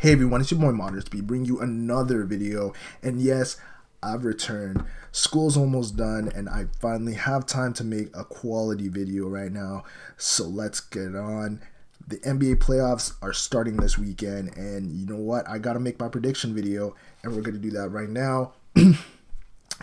Hey everyone, it's your boy Modest B bringing you another video, and yes, I've returned. School's almost done and I finally have time to make a quality video right now, so let's get on. The NBA playoffs are starting this weekend, and you know what? I gotta make my prediction video, and we're gonna do that right now.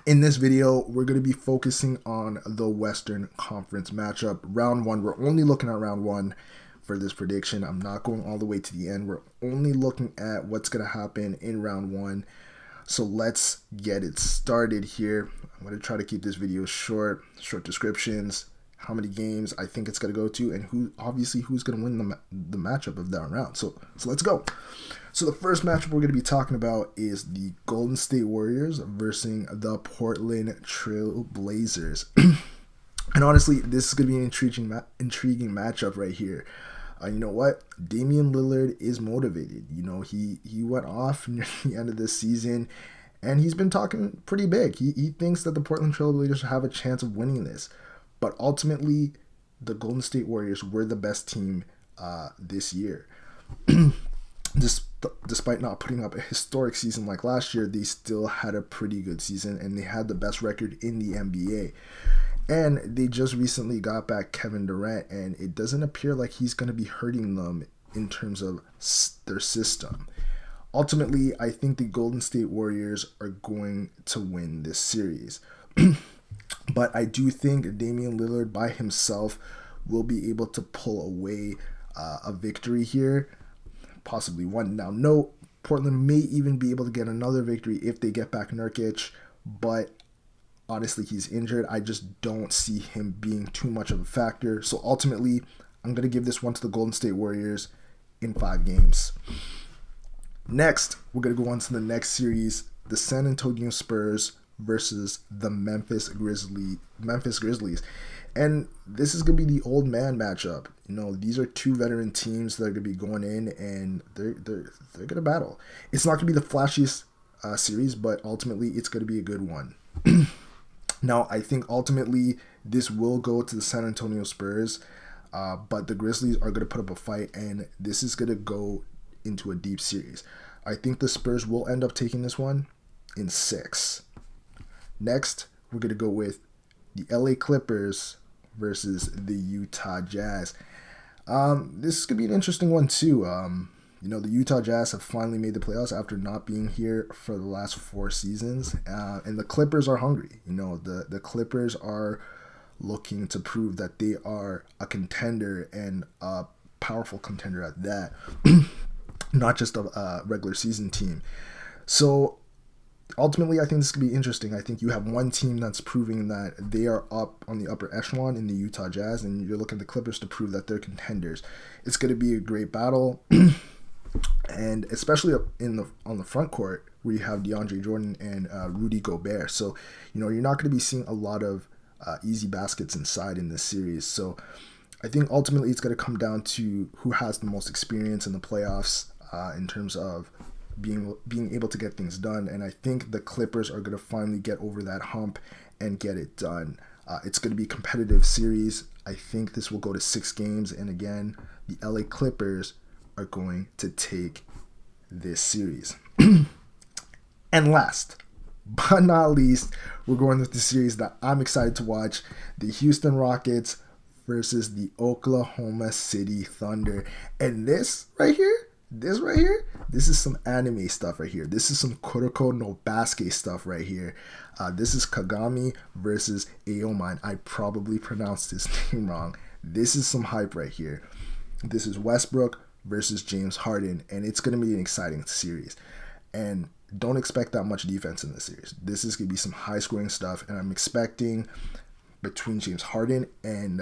In this video, we're going to be focusing on the Western Conference matchup. Round one, we're only looking at round one for this prediction. I'm not going all the way to the end. We're only looking at what's going to happen in round one. So let's get it started here. I'm going to try to keep this video short descriptions, how many games I think it's going to go to, and who's going to win the matchup of that round. So let's go. So the first matchup we're going to be talking about is the Golden State Warriors versus the Portland Trail Blazers. And honestly, this is going to be an intriguing matchup right here. You know what? Damian Lillard is motivated. You know, he went off near the end of this season, and he's been talking pretty big. He thinks that the Portland Trail Blazers have a chance of winning this. But ultimately, the Golden State Warriors were the best team this year. Despite not putting up a historic season like last year, they still had a pretty good season, and they had the best record in the NBA. And they just recently got back Kevin Durant, and it doesn't appear like he's going to be hurting them in terms of their system. Ultimately, I think the Golden State Warriors are going to win this series. But I do think Damian Lillard by himself will be able to pull away a victory here. Possibly one. Now, no, Portland may even be able to get another victory if they get back Nurkic, but honestly, he's injured. I just don't see him being too much of a factor. So ultimately, I'm going to give this one to the Golden State Warriors in 5 games. Next, we're going to go on to the next series, the San Antonio Spurs versus the Memphis Grizzlies. And this is going to be the old man matchup. You know, these are two veteran teams that are going to be going in, and they're going to battle. It's not going to be the flashiest series, but ultimately it's going to be a good one. Now, I think ultimately this will go to the San Antonio Spurs, but the Grizzlies are going to put up a fight, and this is going to go into a deep series. I think the Spurs will end up taking this one in 6. Next, we're going to go with the LA Clippers versus the Utah Jazz. This is going to be an interesting one too. You know, the Utah Jazz have finally made the playoffs after not being here for the last 4 seasons. And the Clippers are hungry. You know, the Clippers are looking to prove that they are a contender, and a powerful contender at that. Not just a regular season team. So ultimately, I think this could be interesting. I think you have one team that's proving that they are up on the upper echelon in the Utah Jazz, and you're looking at the Clippers to prove that they're contenders. It's going to be a great battle, and especially on the front court where you have DeAndre Jordan and Rudy Gobert. So, you know, you're not going to be seeing a lot of easy baskets inside in this series. So I think ultimately it's going to come down to who has the most experience in the playoffs in terms of being able to get things done. And I think the Clippers are going to finally get over that hump and get it done. It's going to be a competitive series. I think this will go to 6 games, and again, the LA Clippers are going to take this series. And last but not least, we're going with the series that I'm excited to watch, the Houston Rockets versus the Oklahoma City Thunder. And this right here, this is some anime stuff right here. This is some Kuroko no Basuke stuff right here. This is Kagami versus Aomine. I probably pronounced his name wrong. This is some hype right here. This is Westbrook versus James Harden, and it's going to be an exciting series. And don't expect that much defense in this series. This is going to be some high-scoring stuff, and I'm expecting between James Harden and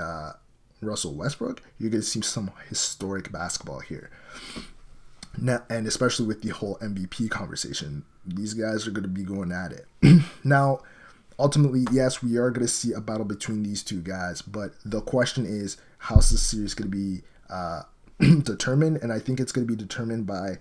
Russell Westbrook, you're going to see some historic basketball here. Now, and especially with the whole MVP conversation, these guys are going to be going at it. Now, ultimately, yes, we are going to see a battle between these two guys, but the question is, how's this series going to be determined? And I think it's going to be determined by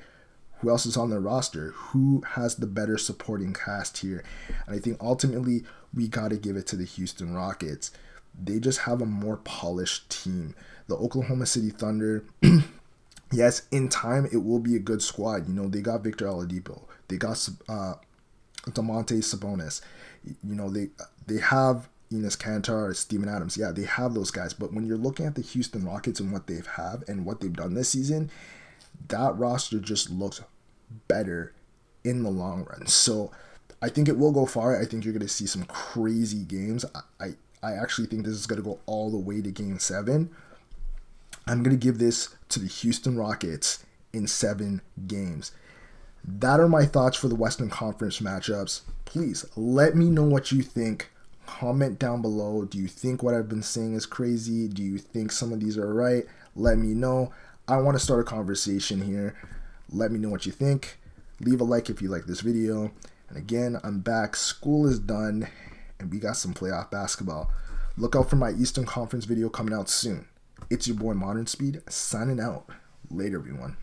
who else is on the roster, who has the better supporting cast here. And I think ultimately we got to give it to the Houston Rockets. They just have a more polished team. The Oklahoma City Thunder Yes, in time it will be a good squad. You know, they got Victor Oladipo, they got Domantas Sabonis. You know, they have Enes Kanter, Steven Adams. Yeah, they have those guys. But when you're looking at the Houston Rockets and what they've have and what they've done this season, that roster just looks better in the long run. So I think it will go far. I think you're going to see some crazy games. I actually think this is going to go all the way to Game 7. I'm going to give this to the Houston Rockets in 7 games. That are my thoughts for the Western Conference matchups. Please let me know what you think. Comment down below. Do you think what I've been saying is crazy? Do you think some of these are right? Let me know. I want to start a conversation here. Let me know what you think. Leave a like if you like this video. And again, I'm back. School is done, and we got some playoff basketball. Look out for my Eastern Conference video coming out soon. It's your boy Modern Speed signing out. Later, everyone.